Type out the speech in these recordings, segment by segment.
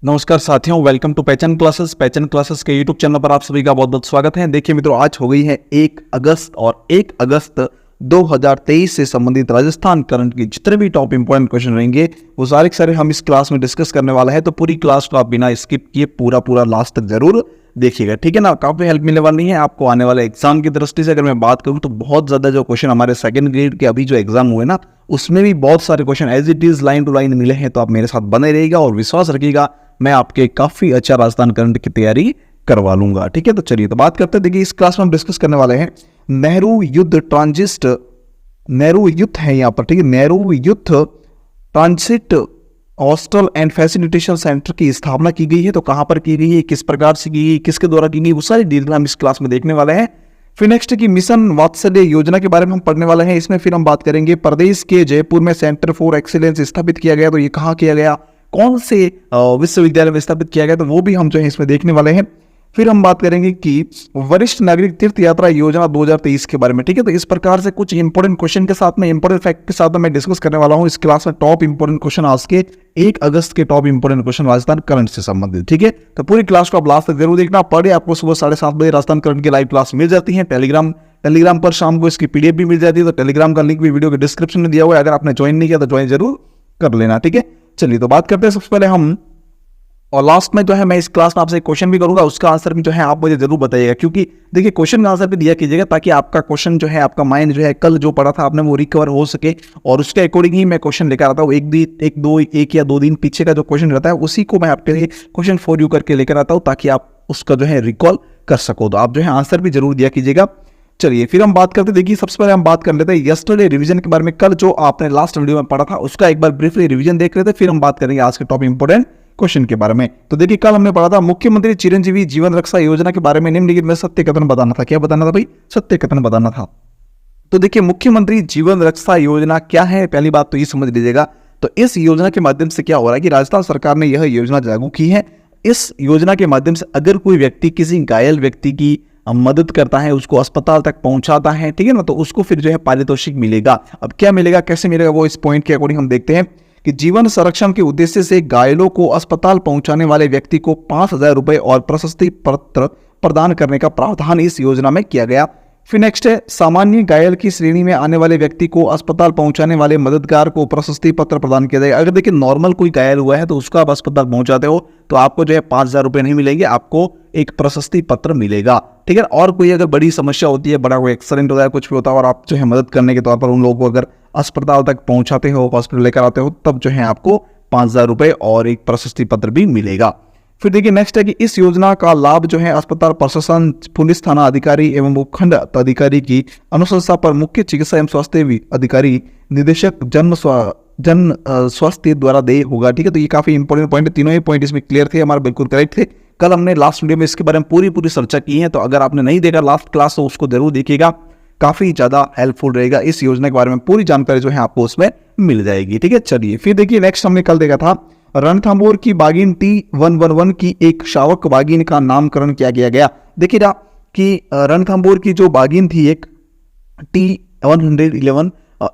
नमस्कार साथियों, welcome to पहचान क्लासेस के यूट्यूब चैनल पर आप सभी का बहुत बहुत स्वागत है। देखिए मित्रों, आज हो गई है 1 अगस्त और 1 अगस्त 2023 से संबंधित राजस्थान करंट की जितने भी टॉप इंपोर्टेंट क्वेश्चन रहेंगे वो सारे हम इस क्लास में डिस्कस करने वाला है। तो पूरी क्लास को आप बिना स्किप किए पूरा लास्ट तक जरूर देखिएगा, ठीक है ना। काफी हेल्प मिलने वाली है आपको आने वाले एग्जाम की दृष्टि से। अगर मैं बात करूं तो बहुत ज्यादा जो क्वेश्चन हमारे सेकंड ग्रेड के अभी जो एग्जाम हुए ना, उसमें भी बहुत सारे question as it is line to line मिले हैं। तो आप मेरे साथ बने रहिएगा और विश्वास रखिएगा, मैं आपके काफी अच्छा राजस्थान करंट की तैयारी करवा लूंगा, ठीक है। तो चलिए तो बात करते हैं। देखिए इस क्लास में हम डिस्कस करने वाले हैं नेहरू युद्ध है यहाँ पर, ठीक है। नेहरू युद्ध transit hostel and facilitation centre की स्थापना की गई है। तो कहां पर की गई है, किस प्रकार से की गई, किसके द्वारा की गई, वो सारी डिटेल हम इस क्लास में देखने वाले हैं। फिर नेक्स्ट की मिशन वात्सल्य योजना के बारे में हम पढ़ने वाले हैं। इसमें फिर हम बात करेंगे प्रदेश के जयपुर में सेंटर फॉर एक्सीलेंस स्थापित किया गया। तो ये कहाँ किया गया, कौन से विश्वविद्यालय में स्थापित किया गया, तो वो भी हम जो है इसमें देखने वाले हैं। फिर हम बात करेंगे कि वरिष्ठ नागरिक तीर्थ यात्रा योजना 2023 के बारे में, ठीक है। तो इस प्रकार से कुछ इंपोर्टेंट क्वेश्चन के साथ में, इंपोर्टेंट फैक्ट के साथ में मैं डिस्कस करने वाला हूं इस क्लास में। टॉप इंपोर्टेंट क्वेश्चन आज के 1 अगस्त के top important question Rajasthan current से संबंधित, ठीक है। तो पूरी क्लास को आप लास्ट तक जरूर देखना। पढ़े आपको सुबह 7:30 बजे राजस्थान करंट की लाइव क्लास मिल जाती है टेलीग्राम पर, शाम को इसकी पीडीएफ भी मिल जाती है। तो टेलीग्राम का लिंक भी वीडियो के डिस्क्रिप्शन में दिया हुआ है, अगर आपने ज्वाइन नहीं किया तो ज्वाइन जरूर कर लेना, ठीक है। चलिए तो बात करते हैं सबसे पहले हम, और लास्ट में जो है मैं इस क्लास में आपसे एक क्वेश्चन भी करूंगा, उसका आंसर भी जो है आप मुझे जरूर बताइएगा। क्योंकि देखिए क्वेश्चन का आंसर भी दिया कीजिएगा ताकि आपका क्वेश्चन जो है, आपका माइंड जो है कल जो पढ़ा था आपने वो रिकवर हो सके, और उसके अकॉर्डिंग ही मैं क्वेश्चन लेकर आता हूँ। एक या दो दिन पीछे का जो क्वेश्चन रहता है उसी को मैं आपके लिए क्वेश्चन फॉर यू करके लेकर आता हूँ, ताकि आप उसका जो है रिकॉल कर सको। तो आप जो है आंसर भी जरूर दिया कीजिएगा। चलिए फिर हम बात करते हैं। देखिए सबसे पहले हम बात कर लेते हैं यस्टरडे रिवीजन के बारे में। कल जो आपने लास्ट वीडियो में पढ़ा था उसका एक बार ब्रीफली रिवीजन देख लेते हैं, फिर हम बात करेंगे आज के टॉप इंपोर्टेंट क्वेश्चन के बारे में। तो देखिए कल हमने पढ़ा था मुख्यमंत्री चिरंजीवी जीवन रक्षा योजना के बारे में निम्नलिखित में सत्य कथन बताना था। क्या बताना था भाई, सत्य कथन बताना था। तो देखिए मुख्यमंत्री जीवन रक्षा योजना क्या है, पहली बात तो ये समझ लीजिएगा। तो इस योजना के माध्यम से क्या हो रहा है कि राजस्थान सरकार ने यह योजना लागू की है। इस योजना के माध्यम से अगर कोई व्यक्ति किसी घायल व्यक्ति की मदद करता है, उसको अस्पताल तक पहुंचाता है, ठीक है ना, तो उसको फिर जो है पारितोषिक मिलेगा। अब क्या मिलेगा, कैसे मिलेगा, वो इस पॉइंट के अकॉर्डिंग हम देखते हैं कि जीवन संरक्षण के उद्देश्य से घायलों को अस्पताल पहुंचाने वाले व्यक्ति को 5,000 रुपए और प्रशस्ति पत्र प्रदान करने का प्रावधान इस योजना में किया गया। फिर नेक्स्ट है सामान्य घायल की श्रेणी में आने वाले व्यक्ति को अस्पताल पहुंचाने वाले मददगार को प्रशस्ति पत्र प्रदान किया जाएगा। अगर देखिए नॉर्मल कोई घायल हुआ है तो उसको आप अस्पताल पहुंचाते हो तो आपको जो है 5,000 रुपए नहीं मिलेंगे, आपको एक प्रशस्ति पत्र मिलेगा, ठीक है। और कोई अगर बड़ी समस्या होती है, बड़ा कोई एक्सीडेंट होता है, कुछ भी होता है, और आप जो है मदद करने के तौर पर उन लोगों को अगर अस्पताल तक पहुंचाते हो, हॉस्पिटल लेकर आते हो, तब जो है आपको 5,000 रुपए और एक प्रशस्ति पत्र भी मिलेगा। फिर देखिए नेक्स्ट है कि इस योजना का लाभ जो है अस्पताल प्रशासन, पुलिस थाना अधिकारी एवं उपखंड अधिकारी की अनुशंसा पर मुख्य चिकित्सा एवं स्वास्थ्य अधिकारी निदेशक जन स्वास्थ्य द्वारा देय होगा, ठीक है। तो ये काफी इंपॉर्टेंट पॉइंट है, तीनों ही पॉइंट इसमें क्लियर थे, हमारे बिल्कुल करेक्ट थे। कल हमने लास्ट वीडियो में इसके बारे में पूरी चर्चा की है, तो अगर आपने नहीं देखा लास्ट क्लास तो उसको जरूर देखिएगा, काफी ज्यादा हेल्पफुल रहेगा। इस योजना के बारे में पूरी जानकारी जो है आपको उसमें मिल जाएगी, ठीक है। चलिए फिर देखिए नेक्स्ट हमने कल देखा था रणथंभौर की बाघिन T111 की एक शावक बाघिन का नामकरण किया गया। देखिएगा कि रणथंभौर की जो बाघिन थी एक T111,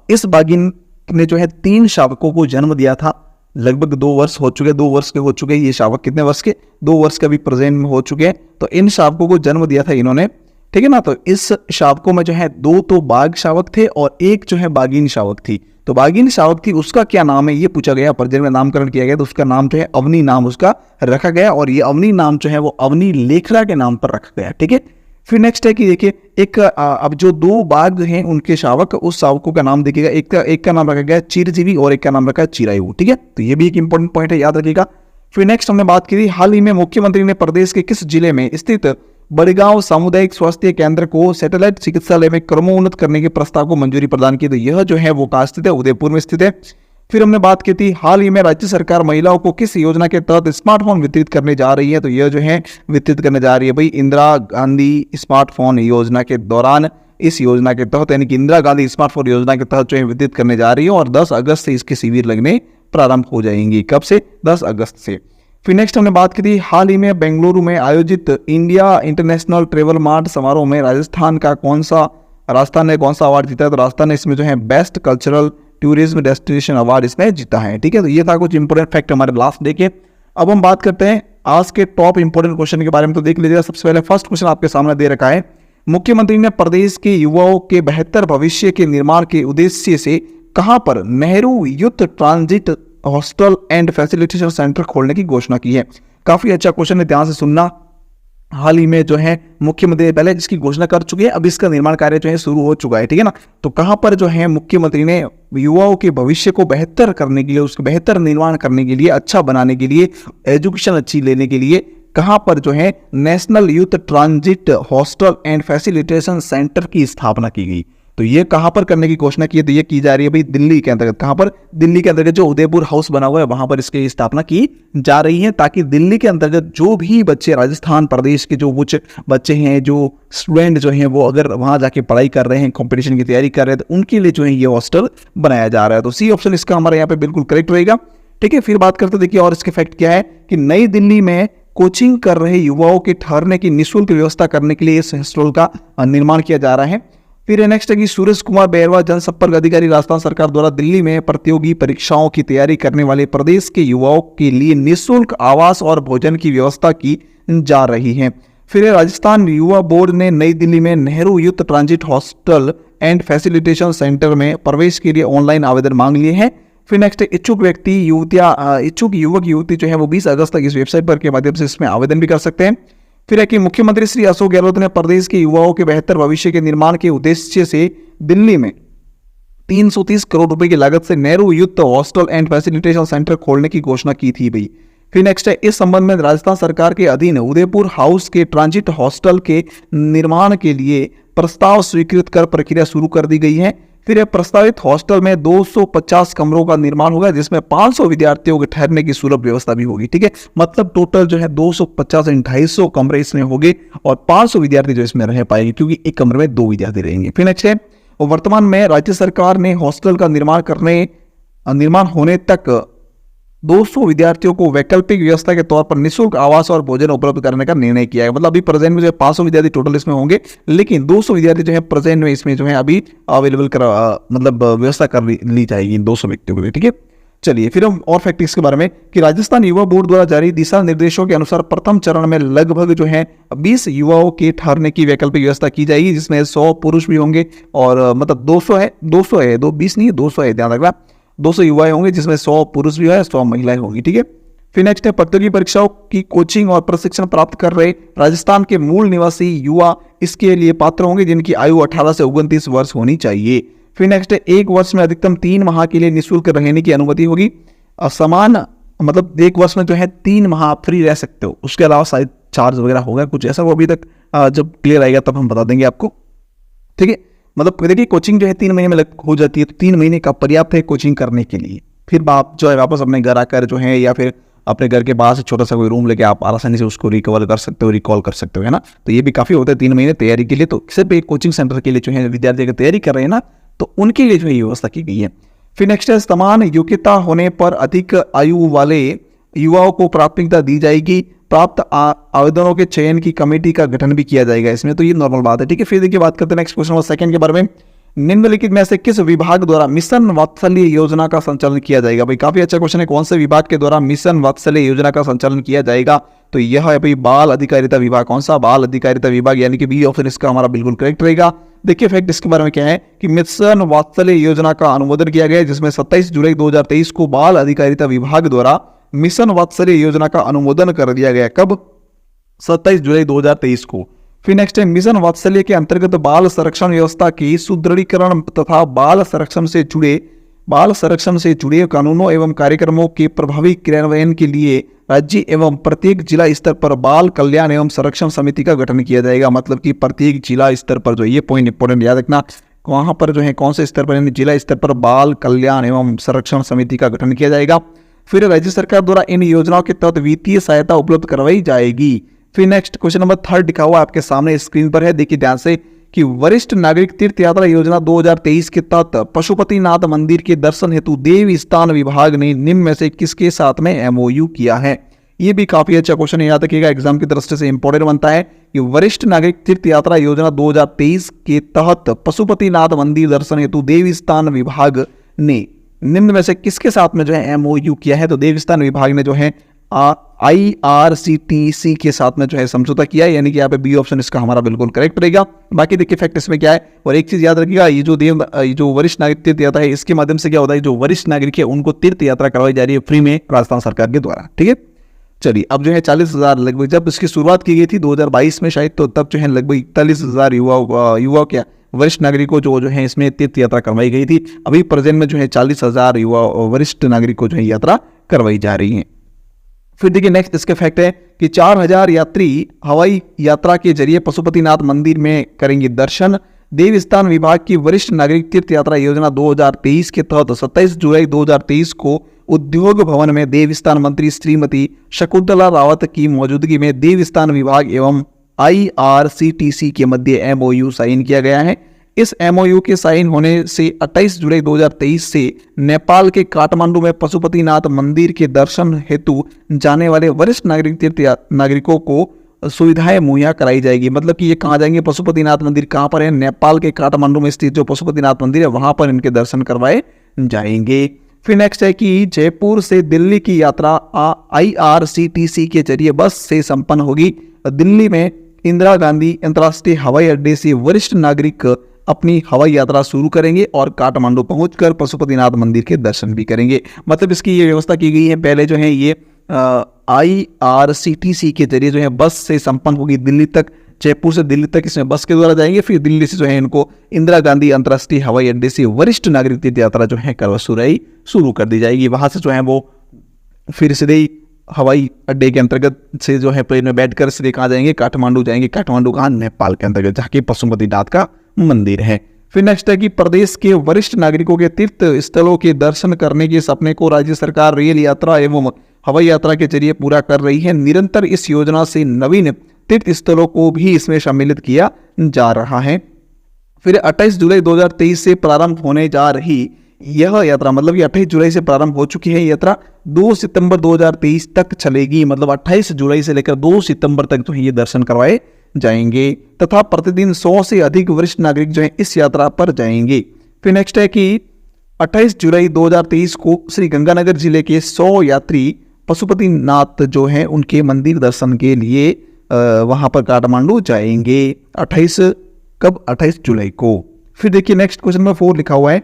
इस बाघिन ने जो है 3 शावकों को जन्म दिया था। लगभग 2 वर्ष हो चुके, 2 वर्ष के हो चुके। ये शावक कितने वर्ष के, 2 वर्ष के अभी प्रेजेंट में हो चुके हैं। तो इन शावकों को जन्म दिया था इन्होंने, ठीक है ना। तो इस शावकों में जो है 2 तो बाघ शावक थे और एक जो है बाघिन शावक थी। तो बाघिन शावक थी, उसका क्या नाम है ये पूछा गया, पर जब नामकरण किया गया तो उसका नाम जो है अवनी नाम उसका रखा गया, और ये अवनी नाम जो है वो अवनी लेखरा के नाम पर रखा गया, ठीक है। फिर नेक्स्ट है कि देखिए एक अब जो 2 बाघ हैं उनके शावक, उस शावकों का नाम देखिएगा, एक का नाम रखा गया चिरजीवी और एक का नाम रखा है चिरायु, ठीक है। तो ये भी एक इंपॉर्टेंट पॉइंट है, याद रखिएगा। फिर नेक्स्ट हमने बात की थी हाल ही में मुख्यमंत्री ने प्रदेश के किस जिले में स्थित बड़गांव सामुदायिक स्वास्थ्य केंद्र को सैटेलाइट चिकित्सालय में क्रमोन्नत करने के प्रस्ताव को मंजूरी प्रदान की। तो यह जो है वो कहाँ स्थित है, उदयपुर में स्थित है। फिर हमने बात की थी हाल ही में राज्य सरकार महिलाओं को किस योजना के तहत स्मार्टफोन वितरित करने जा रही है। तो यह जो है वितरित करने जा रही है भाई इंदिरा गांधी स्मार्टफोन योजना के दौरान, इस योजना के तहत यानी कि इंदिरा गांधी स्मार्टफोन योजना के तहत जो है वितरित करने जा रही है, और 10 अगस्त से इसके शिविर लगने प्रारंभ हो जाएंगी। कब से, 10 अगस्त से। फिर नेक्स्ट हमने बात की थी हाल ही में बेंगलुरु में आयोजित इंडिया इंटरनेशनल ट्रेवल मार्ट समारोह में राजस्थान ने कौन सा अवार्ड जीता है। तो राजस्थान ने इसमें जो है best cultural tourism destination award इसमें जीता है, ठीक है। तो ये था कुछ इंपोर्टेंट फैक्ट हमारे लास्ट डे के। अब हम बात करते हैं आज के टॉप इंपोर्टेंट क्वेश्चन के बारे में। तो देख लीजिएगा, सबसे पहले फर्स्ट क्वेश्चन आपके सामने दे रखा है, मुख्यमंत्री ने प्रदेश के युवाओं के बेहतर भविष्य के निर्माण के उद्देश्य से कहां पर Nehru youth transit hostel and facilitation centre खोलने की घोषणा की है। काफी अच्छा क्वेश्चन है, ध्यान से सुनना। हाल ही में जो है मुख्यमंत्री पहले इसकी घोषणा कर चुके हैं, अब इसका निर्माण कार्य जो है शुरू हो चुका है, ठीक है ना। तो कहां पर जो है मुख्यमंत्री ने युवाओं के भविष्य को बेहतर करने के लिए, उसका बेहतर निर्माण करने के लिए, अच्छा बनाने के लिए, एजुकेशन अच्छी लेने के लिए कहां पर जो है national youth transit hostel and facilitation centre की स्थापना की गई। तो ये कहां पर करने की घोषणा की है, तो ये की जा रही है भाई दिल्ली के अंतर्गत। कहां पर? दिल्ली के अंतर्गत जो उदयपुर हाउस बना हुआ है वहां पर इसकी स्थापना की जा रही है, ताकि दिल्ली के अंतर्गत जो भी बच्चे राजस्थान प्रदेश के जो कुछ बच्चे हैं, जो स्टूडेंट जो हैं, वो अगर वहां जाके पढ़ाई कर रहे हैं, कंपटीशन की तैयारी कर रहे हैं, तो उनके लिए जो है ये हॉस्टल बनाया जा रहा है। तो सी ऑप्शन इसका हमारे यहाँ पे बिल्कुल करेक्ट रहेगा, ठीक है। फिर बात करते देखिए और इसके फैक्ट क्या है कि नई दिल्ली में कोचिंग कर रहे युवाओं के ठहरने की निःशुल्क व्यवस्था करने के लिए इस हॉस्टल का निर्माण किया जा रहा है। फिर नेक्स्ट है कि सुरेश कुमार बैरवा जनसंपर्क अधिकारी राजस्थान सरकार द्वारा दिल्ली में प्रतियोगी परीक्षाओं की तैयारी करने वाले प्रदेश के युवाओं के लिए निःशुल्क आवास और भोजन की व्यवस्था की जा रही है। फिर राजस्थान युवा बोर्ड ने नई दिल्ली में Nehru youth transit hostel and facilitation centre में प्रवेश के लिए ऑनलाइन आवेदन मांग लिए हैं। फिर नेक्स्ट इच्छुक व्यक्ति इच्छुक युवक युवती जो है वो 20 अगस्त तक इस वेबसाइट पर के माध्यम से इसमें आवेदन भी कर सकते हैं। फिर है कि मुख्यमंत्री श्री अशोक गहलोत ने प्रदेश के युवाओं के बेहतर भविष्य के निर्माण के उद्देश्य से दिल्ली में 330 करोड़ रुपए की लागत से Nehru youth hostel and facilitation centre खोलने की घोषणा की थी भाई। फिर नेक्स्ट है इस संबंध में राजस्थान सरकार के अधीन उदयपुर हाउस के ट्रांजिट हॉस्टल के निर्माण के लिए प्रस्ताव स्वीकृत कर प्रक्रिया शुरू कर दी गई है। फिर प्रस्तावित हॉस्टल में 250 कमरों का निर्माण होगा, जिसमें 500 विद्यार्थियों के ठहरने की सुलभ व्यवस्था भी होगी, ठीक है। मतलब टोटल जो है 250 एंड 250 कमरे इसमें होंगे और 500 विद्यार्थी जो इसमें रह पाएंगे, क्योंकि एक कमरे में 2 विद्यार्थी रहेंगे। फिर नेक्स्ट है वर्तमान में राज्य सरकार ने हॉस्टल का निर्माण होने तक 200 विद्यार्थियों को वैकल्पिक व्यवस्था के तौर पर निःशुल्क आवास और भोजन उपलब्ध करने का निर्णय किया है। मतलब अभी प्रेजेंट में जो है 500 विद्यार्थी टोटल इसमें होंगे, लेकिन 200 विद्यार्थी जो है प्रेजेंट में इसमें जो है अभी अवेलेबल मतलब व्यवस्था कर ली जाएगी इन 200 व्यक्तियों के लिए, ठीक है। चलिए फिर हम और फैक्ट इसके बारे में कि राजस्थान युवा बोर्ड द्वारा जारी दिशा निर्देशों के अनुसार प्रथम चरण में लगभग जो है 20 युवाओं के ठहरने की वैकल्पिक व्यवस्था की जाएगी, जिसमें 100 पुरुष भी होंगे और मतलब 200 है 20 नहीं है 200 है, ध्यान रखना 200 युवाएं होंगे, जिसमें 100 पुरुष भी है 100 महिलाएं होंगी, ठीक है। फिर नेक्स्ट है प्रतियोगी परीक्षाओं की कोचिंग और प्रशिक्षण प्राप्त कर रहे राजस्थान के मूल निवासी युवा इसके लिए पात्र होंगे, जिनकी आयु 18 से 29 वर्ष होनी चाहिए। फिर नेक्स्ट है 1 वर्ष में अधिकतम 3 माह के लिए निःशुल्क रहने की अनुमति होगी। समान मतलब 1 वर्ष में जो है 3 माह आप फ्री रह सकते हो, उसके अलावा शायद चार्ज वगैरह होगा कुछ ऐसा, वो अभी तक जब क्लियर आएगा तब हम बता देंगे आपको, ठीक है। मतलब देखिए कोचिंग जो है 3 महीने में हो जाती है, तो 3 महीने का पर्याप्त है कोचिंग करने के लिए। फिर आप जो है वापस अपने घर आकर जो है या फिर अपने घर के बाहर से छोटा सा कोई रूम लेके आप आसानी से उसको रिकवर कर सकते हो, रिकॉल कर सकते हो, है ना। तो ये भी काफी होता है 3 महीने तैयारी के लिए। तो सिर्फ एक कोचिंग सेंटर के लिए जो है विद्यार्थी अगर तैयारी कर रहे हैं ना, तो उनके लिए जो है व्यवस्था की गई है। फिर नेक्स्ट है समान योग्यता होने पर अधिक आयु वाले युवाओं को प्राथमिकता दी जाएगी। प्राप्त आवेदनों के चयन की कमेटी का गठन भी किया जाएगा इसमें, तो ये नॉर्मल बात है, ठीक है। फिर देखिए बात करते हैं नेक्स्ट क्वेश्चन नंबर 2 के बारे में। निम्नलिखित में से किस विभाग द्वारा मिशन वात्सल्य योजना का संचालन किया जाएगा? भाई काफी अच्छा क्वेश्चन है, कौन से विभाग के द्वारा मिशन वात्सल्य योजना का संचालन किया जाएगा? तो यह है भाई बाल अधिकारिता विभाग। कौन सा? बाल अधिकारिता विभाग, यानी कि बी ऑप्शन इसका हमारा बिल्कुल करेक्ट रहेगा। देखिए फैक्ट इसके बारे में क्या है कि मिशन वात्सल्य योजना का अनुमोदन किया गया है, जिसमें 27 जुलाई 2023 को बाल अधिकारिता विभाग द्वारा मिशन वात्सल्य योजना का अनुमोदन कर दिया गया। कब? 27 जुलाई 2023 को। फिर नेक्स्ट है मिशन वात्सल्य के अंतर्गत बाल संरक्षण व्यवस्था की सुदृढ़ीकरण तथा बाल संरक्षण से जुड़े कानूनों एवं कार्यक्रमों के प्रभावी क्रियान्वयन के लिए राज्य एवं प्रत्येक जिला स्तर पर बाल कल्याण एवं संरक्षण समिति का गठन किया जाएगा। मतलब कि प्रत्येक जिला स्तर पर जो, ये पॉइंट इंपॉर्टेंट याद रखना, वहां पर जो है कौन से स्तर पर, यानी जिला स्तर पर बाल कल्याण एवं संरक्षण समिति का गठन किया जाएगा। फिर राज्य सरकार द्वारा इन योजनाओं के तहत वित्तीय सहायता उपलब्ध करवाई जाएगी। फिर नेक्स्ट क्वेश्चन नंबर 3 लिखा हुआ आपके सामने स्क्रीन पर है, देखिए ध्यान से कि वरिष्ठ नागरिक तीर्थ यात्रा योजना 2023 के तहत पशुपतिनाथ मंदिर के दर्शन हेतु देव स्थान विभाग ने निम्न में से किसके साथ में एमओयू किया है? ये भी काफी अच्छा क्वेश्चन है, याद रखिएगा, एग्जाम की दृष्टि से इंपॉर्टेंट बनता है कि वरिष्ठ नागरिक तीर्थ यात्रा योजना 2023 के तहत पशुपतिनाथ मंदिर दर्शन हेतु देव स्थान विभाग ने निम्न में से किसके साथ में जो है एमओयू किया है? तो देव स्थान विभाग ने जो है IRCTC के साथ में जो है समझौता किया है, यानी कि यहाँ पे बी ऑप्शन इसका हमारा बिल्कुल करेक्ट रहेगा। बाकी देखिए फैक्ट इसमें क्या है, और एक चीज याद रखिएगा, ये जो वरिष्ठ नागरिक तीर्थ यात्रा है, इसके माध्यम से क्या होता है, जो वरिष्ठ नागरिक है उनको तीर्थ यात्रा करवाई जा रही है फ्री में राजस्थान सरकार के द्वारा। ठीक है, चलिए अब जो है 40,000 लगभग, जब इसकी शुरुआत की गई थी 2022 में शायद, तो तब जो है लगभग 41,000 युवा क्या वरिष्ठ नागरिकों जो है इसमें तीर्थ यात्रा करवाई गई थी। अभी प्रेजेंट में जो है 40,000 युवा वरिष्ठ नागरिक को जो है यात्रा करवाई जा रही है। फिर देखिए नेक्स्ट इसके फैक्ट है कि 4,000 यात्री हवाई यात्रा के जरिए पशुपतिनाथ मंदिर में करेंगे दर्शन। देवस्थान विभाग की वरिष्ठ नागरिक तीर्थ यात्रा योजना 2023 के तहत 27 जुलाई 2023 को उद्योग भवन में देवस्थान मंत्री श्रीमती शकुंतला रावत की मौजूदगी में देवस्थान विभाग एवं IRCTC के मध्य MOU साइन किया गया है। इस MOU के साइन होने से 28 जुलाई 2023 से नेपाल के काठमांडू में पशुपतिनाथ मंदिर के दर्शन हेतु जाने वाले वरिष्ठ नागरिक तीर्थ नागरिकों को सुविधाएं मुहैया कराई जाएगी। मतलब कि ये कहाँ जाएंगे, पशुपतिनाथ मंदिर कहाँ पर है, नेपाल के काठमांडू में स्थित जो पशुपतिनाथ मंदिर है वहां पर इनके दर्शन करवाए जाएंगे। फिर नेक्स्ट है कि जयपुर से दिल्ली की यात्रा IRCTC के जरिए बस से संपन्न होगी। दिल्ली में इंदिरा गांधी अंतर्राष्ट्रीय हवाई अड्डे से वरिष्ठ नागरिक अपनी हवाई यात्रा शुरू करेंगे और काठमांडू पहुंचकर पशुपतिनाथ मंदिर के दर्शन भी करेंगे। मतलब इसकी ये व्यवस्था की गई है, पहले जो है ये IRCTC के जरिए जो है बस से संपन्न होगी दिल्ली तक, जयपुर से दिल्ली तक इसमें बस के द्वारा जाएंगे। फिर दिल्ली से जो है इनको इंदिरा गांधी अंतर्राष्ट्रीय हवाई अड्डे से वरिष्ठ नागरिक तीर्थ यात्रा जो है करवाई शुरू कर दी जाएगी। वहां से जो है वो फिर सीधे ही हवाई अड्डे के अंतर्गत से जो है प्लेन में बैठकर सीधे कहाँ जाएंगे, काठमांडू जाएंगे। काठमांडू कहाँ, नेपाल के अंतर्गत जाके पशुपतिनाथ का मंदिर है। फिर नेक्स्ट है कि प्रदेश के वरिष्ठ नागरिकों के तीर्थ स्थलों के दर्शन करने के सपने को राज्य सरकार रेल यात्रा एवं हवाई यात्रा के जरिए पूरा कर रही है। निरंतर इस योजना से नवीन तीर्थ स्थलों को भी इसमें सम्मिलित किया जा रहा है। फिर 28 जुलाई 2023 से प्रारंभ होने जा रही यह यात्रा, मतलब ये 28 जुलाई से प्रारंभ हो चुकी है यात्रा, 2 सितंबर 2023 तक चलेगी। मतलब 28 जुलाई से लेकर 2 सितंबर तक जो है ये दर्शन करवाए जाएंगे तथा प्रतिदिन 100 से अधिक वरिष्ठ नागरिक जो है इस यात्रा पर जाएंगे। फिर नेक्स्ट है कि 28 जुलाई 2023 को श्री गंगानगर जिले के 100 यात्री पशुपतिनाथ जो है उनके मंदिर दर्शन के लिए वहां पर काठमांडू जाएंगे। 28 जुलाई को। फिर देखिए नेक्स्ट क्वेश्चन नंबर 4 लिखा हुआ है,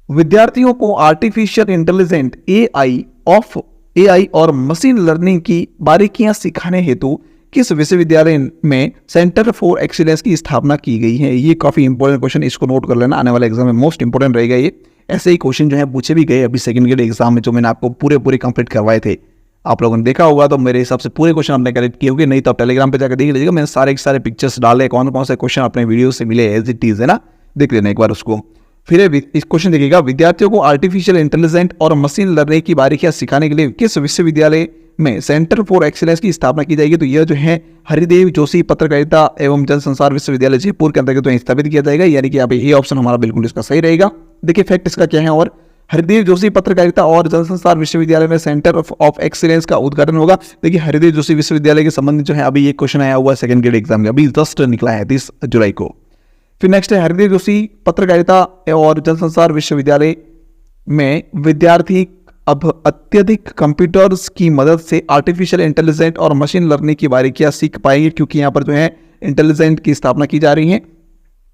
विद्यार्थियों को आर्टिफिशियल इंटेलिजेंट AI और मशीन लर्निंग की बारीकियां सिखाने हेतु किस विश्वविद्यालय में सेंटर फॉर एक्सीलेंस की स्थापना की गई है। ये काफी इंपॉर्टेंट क्वेश्चन, इसको नोट कर लेना, आने वाले एग्जाम में मोस्ट इंपॉर्टेंट रहेगा ये। ऐसे ही क्वेश्चन जो है पूछे भी गए अभी सेकंड ग्रेड एग्जाम में, जो मैंने आपको पूरे कंप्लीट करवाए थे। आप लोगों ने देखा होगा तो मेरे हिसाब से पूरे क्वेश्चन आपने करेक्ट किए होंगे, नहीं तो आप टेलीग्राम पे जाकर देख लीजिएगा, मैंने सारे के सारे पिक्चर्स डाले, कौन कौन से क्वेश्चन अपने वीडियो से मिले एज इट इज है ना, देख लेना एक बार उसको। फिर इस क्वेश्चन देखिएगा, विद्यार्थियों को आर्टिफिशियल इंटेलिजेंस और मशीन लर्निंग की बारीकियां सिखाने के लिए किस विश्वविद्यालय में सेंटर फॉर एक्सीलेंस की स्थापना की जाएगी। तो यह जो है हरिदेव जोशी पत्रकारिता एवं जनसंचार विश्वविद्यालय जयपुर के अंतर्गत स्थापित किया जाएगा, यानी कि यहाँ पे ये ऑप्शन हमारा बिल्कुल इसका सही रहेगा। देखिए फैक्ट इसका क्या है, और हरिदेव जोशी पत्रकारिता और जनसंचार विश्वविद्यालय में सेंटर ऑफ एक्सीलेंस का उद्घाटन होगा। देखिए हरिदेव जोशी विश्वविद्यालय के संबंधित जो है अभी ये क्वेश्चन आया हुआ सेकंड ग्रेड एग्जाम में, अभी जस्ट निकला है 30 जुलाई को। फिर नेक्स्ट है हरिदेव जोशी पत्रकारिता और जनसंचार विश्वविद्यालय में विद्यार्थी अब अत्यधिक कंप्यूटर्स की मदद से आर्टिफिशियल इंटेलिजेंस और मशीन लर्निंग की बारीकियां सीख पाएंगे, क्योंकि यहाँ पर जो है इंटेलिजेंट की स्थापना की जा रही है।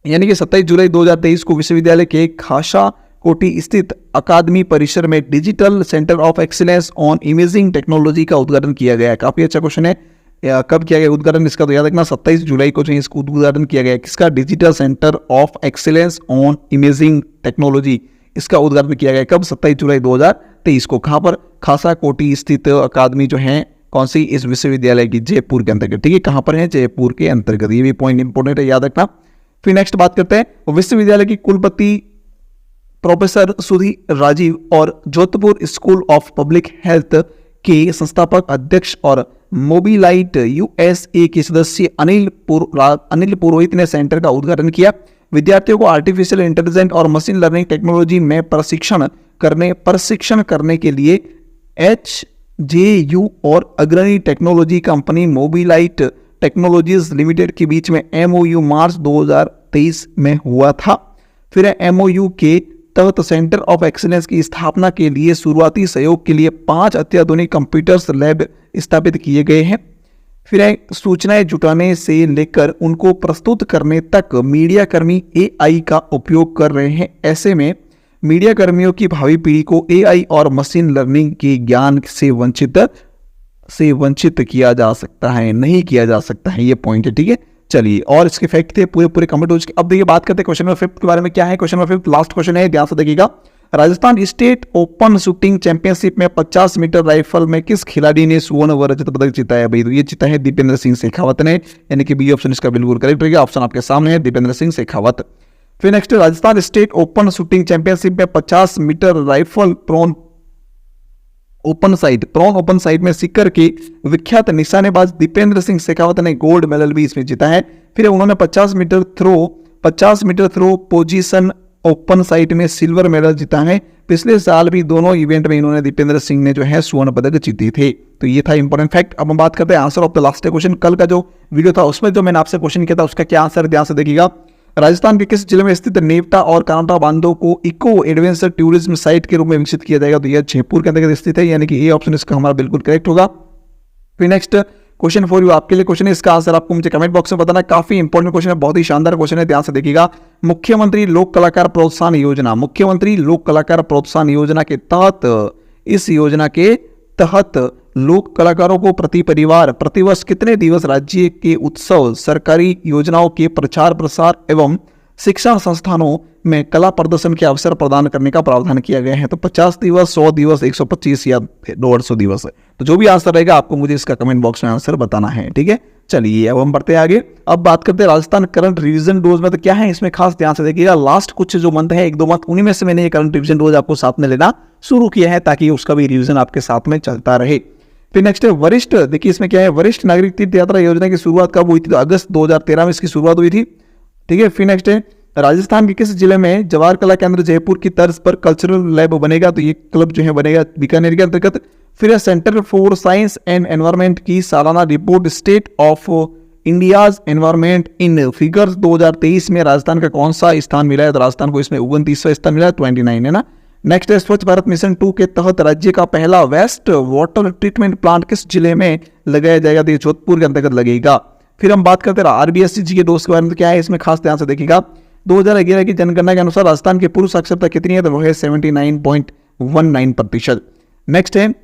यानी कि 27 जुलाई 2023 को विश्वविद्यालय के खासा कोटी स्थित अकादमी परिसर में digital centre of excellence on imaging technology का उद्घाटन किया गया है। काफी अच्छा क्वेश्चन है, कब किया गया उद्घाटन इसका, तो याद रखना 27 जुलाई को जो है इसको उद्घाटन किया गया। किसका, digital centre of excellence on imaging technology, इसका उद्घाटन किया गया कब, 27 जुलाई 2023 को। कहाँ पर, खासा कोटी स्थित अकादमी जो है कौन सी, इस विश्वविद्यालय की जयपुर के अंतर्गत। ठीक है, कहाँ पर है, जयपुर के अंतर्गत, ये भी पॉइंट इंपोर्टेंट है, याद रखना। फिर नेक्स्ट बात करते हैं विश्वविद्यालय की कुलपति प्रोफेसर सुधीर राजीव और Jodhpur school of public health के संस्थापक अध्यक्ष और मोबिलाइट USA के सदस्य अनिल पुरोहित ने सेंटर का उद्घाटन किया। विद्यार्थियों को आर्टिफिशियल इंटेलिजेंस और मशीन लर्निंग टेक्नोलॉजी में प्रशिक्षण करने के लिए HJU और अग्रणी टेक्नोलॉजी कंपनी मोबिलाइट टेक्नोलॉजीज लिमिटेड के बीच में MOU मार्च 2023 में हुआ था। फिर MOU के तहत सेंटर ऑफ एक्सीलेंस की स्थापना के लिए शुरुआती सहयोग के लिए 5 अत्याधुनिक कंप्यूटर्स लैब स्थापित किए गए हैं। फिर सूचनाएं जुटाने से लेकर उनको प्रस्तुत करने तक मीडिया कर्मी AI का उपयोग कर रहे हैं। ऐसे में मीडिया कर्मियों की भावी पीढ़ी को AI और मशीन लर्निंग के ज्ञान से वंचित किया जा सकता है, नहीं किया जा सकता है, ये पॉइंट है। ठीक है, चलिए, और इसके फैक्ट थे पूरे कमेंट हो चुके। अब देखिए बात करते हैं क्वेश्चन नंबर 5 के बारे में। क्या है क्वेश्चन नंबर 5? लास्ट क्वेश्चन है, ध्यान से देखिएगा। Rajasthan state open shooting championship में 50 मीटर राइफल में किस खिलाड़ी ने स्वर्ण व रजत पदक जीता है? भाई तो ये जीता है दीपेंद्र सिंह शेखावत ने, यानी कि बी ऑप्शन इसका बिल्कुल करेक्ट रहेगा। ऑप्शन आपके सामने है, दीपेंद्र सिंह शेखावत। फिर next, Rajasthan state open shooting championship में 50 metre rifle prone open side में सीकर के विख्यात निशानेबाज दीपेंद्र सिंह शेखावत ने गोल्ड मेडल भी इसमें जीता है। फिर उन्होंने 50 metre three position open side में सिल्वर मेडल जीता है। पिछले साल भी दोनों इवेंट में इन्होंने दीपेंद्र सिंह ने जो है स्वर्ण पदक जीते थे। तो ये था इंपॉर्टेंट फैक्ट। अब हम बात करते हैं answer of the last question. कल का जो वीडियो था उसमें जो मैंने आपसे क्वेश्चन किया था उसका क्या आंसर, ध्यान से देखिएगा। राजस्थान के किस जिले में स्थित नेवटा और कानोटा बांधों को इको एडवेंचर टूरिज्म साइट के रूप में विकसित किया जाएगा? तो यह जयपुर के अंतर्गत स्थित है, यानी कि ए ऑप्शन इसका हमारा बिल्कुल करेक्ट होगा। फिर नेक्स्ट क्वेश्चन फॉर यू, आपके लिए क्वेश्चन है, इसका आंसर आपको मुझे कमेंट बॉक्स में बताना। काफी इंपॉर्टेंट क्वेश्चन है, बहुत ही शानदार क्वेश्चन है, ध्यान से देखिएगा। मुख्यमंत्री लोक कलाकार प्रोत्साहन योजना के तहत, इस योजना के तहत लोक कलाकारों को प्रति परिवार प्रतिवर्ष कितने दिवस राज्य के उत्सव, सरकारी योजनाओं के प्रचार प्रसार एवं शिक्षा संस्थानों में कला प्रदर्शन के अवसर प्रदान करने का प्रावधान किया गया है? तो 50 दिवस, 100 दिवस, 125 या 150 दिवस है। तो जो भी आंसर रहेगा आपको मुझे इसका कमेंट बॉक्स में आंसर बताना है। ठीक है, चलिए अब हम बढ़ते हैं आगे। अब बात करते हैं राजस्थान करंट रिवीजन डोज में। तो क्या है इसमें खास ध्यान से देखिएगा। लास्ट कुछ जो मंथ है, 1-2 मंथ, उन्हीं में से मैंने ये करंट रिवीजन डोज आपको साथ में लेना शुरू किया है ताकि उसका भी रिवीजन आपके साथ में चलता रहे। फिर नेक्स्ट है वरिष्ठ, देखिए इसमें क्या है, वरिष्ठ नागरिक तीर्थ यात्रा योजना की शुरुआत कब हुई थी? तो अगस्त 2013 में इसकी शुरुआत हुई थी। ठीक है, फिर नेक्स्ट है राजस्थान के किस जिले में जवाहर कला केंद्र जयपुर की तर्ज पर कल्चरल लैब बनेगा? तो ये क्लब जो है बनेगा बीकानेर के अंतर्गत। फिर centre for science and environment की सालाना report state of India's environment in figures 2023 में राजस्थान का कौन सा स्थान मिला है? तो राजस्थान को इसमें 29वां स्थान मिला है, 29 है ना। नेक्स्ट है स्वच्छ भारत मिशन 2 के तहत राज्य का पहला वेस्ट वाटर ट्रीटमेंट प्लांट किस जिले में लगाया जाएगा? तो ये जोधपुर के अंतर्गत लगेगा। फिर हम बात करते हैं RBSC के दोस्त के बारे में। तो क्या है इसमें खास ध्यान से देखिएगा। 2011 की जनगणना के अनुसार राजस्थान की पुरुष साक्षरता कितनी है? तो वो है 79.19%। नेक्स्ट है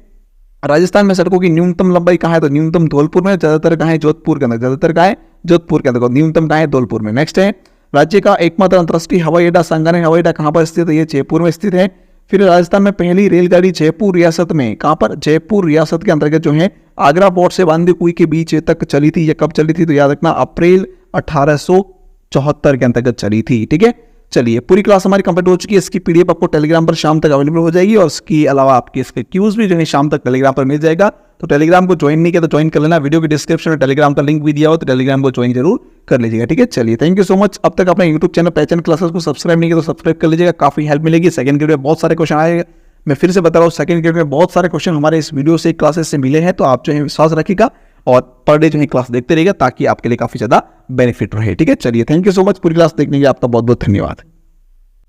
राजस्थान में सड़कों की न्यूनतम लंबाई कहाँ है? तो न्यूनतम धौलपुर में, ज्यादातर कहाँ है? जोधपुर के अंदर। ज्यादातर कहाँ है? जोधपुर के अंदर। न्यूनतम कहाँ है? धौलपुर में। नेक्स्ट है राज्य का एकमात्र अंतर्राष्ट्रीय हवाई अड्डा सांगानेर हवाई अड्डा कहाँ पर स्थित है? ये जयपुर में स्थित है। फिर राजस्थान में पहली रेलगाड़ी जयपुर रियासत में, कहाँ पर? जयपुर रियासत के अंतर्गत जो है आगरा पोर्ट से बांदीकुई के बीच तक चली थी। ये कब चली थी? तो याद रखना अप्रैल 1874 के अंतर्गत चली थी। ठीक है, चलिए पूरी क्लास हमारी कंप्लीट हो चुकी है। इसकी पीडीएफ आपको टेलीग्राम पर शाम तक अवेलेबल हो जाएगी और इसके अलावा आपके इसके क्यूज भी जो है शाम तक टेलीग्राम पर मिल जाएगा। तो टेलीग्राम को ज्वाइन नहीं किया तो ज्वाइन कर लेना, वीडियो के डिस्क्रिप्शन में टेलीग्राम का लिंक भी दिया हो तो टेलीग्राम को ज्वाइन जरूर कर लीजिएगा। ठीक है, चलिए थैंक यू सो मच। अब तक अपने यूट्यूब चैनल पहचान क्लासेस को सब्सक्राइब नहीं किया तो सब्सक्राइब कर लीजिएगा, काफी हेल्प मिलेगी। सेकंड ग्रेड में बहुत सारे क्वेश्चन आए, मैं फिर से बता रहा हूँ, सेकंड ग्रेड में बहुत सारे क्वेश्चन हमारे इस वीडियो से क्लासेस से मिले हैं। तो आप जो है विश्वास रखिएगा और पर डे जो है क्लास देखते रहिएगा ताकि आपके लिए काफी ज्यादा बेनिफिट रहे। ठीक है, चलिए थैंक यू सो मच। पूरी क्लास देखने के लिए आपका बहुत बहुत धन्यवाद।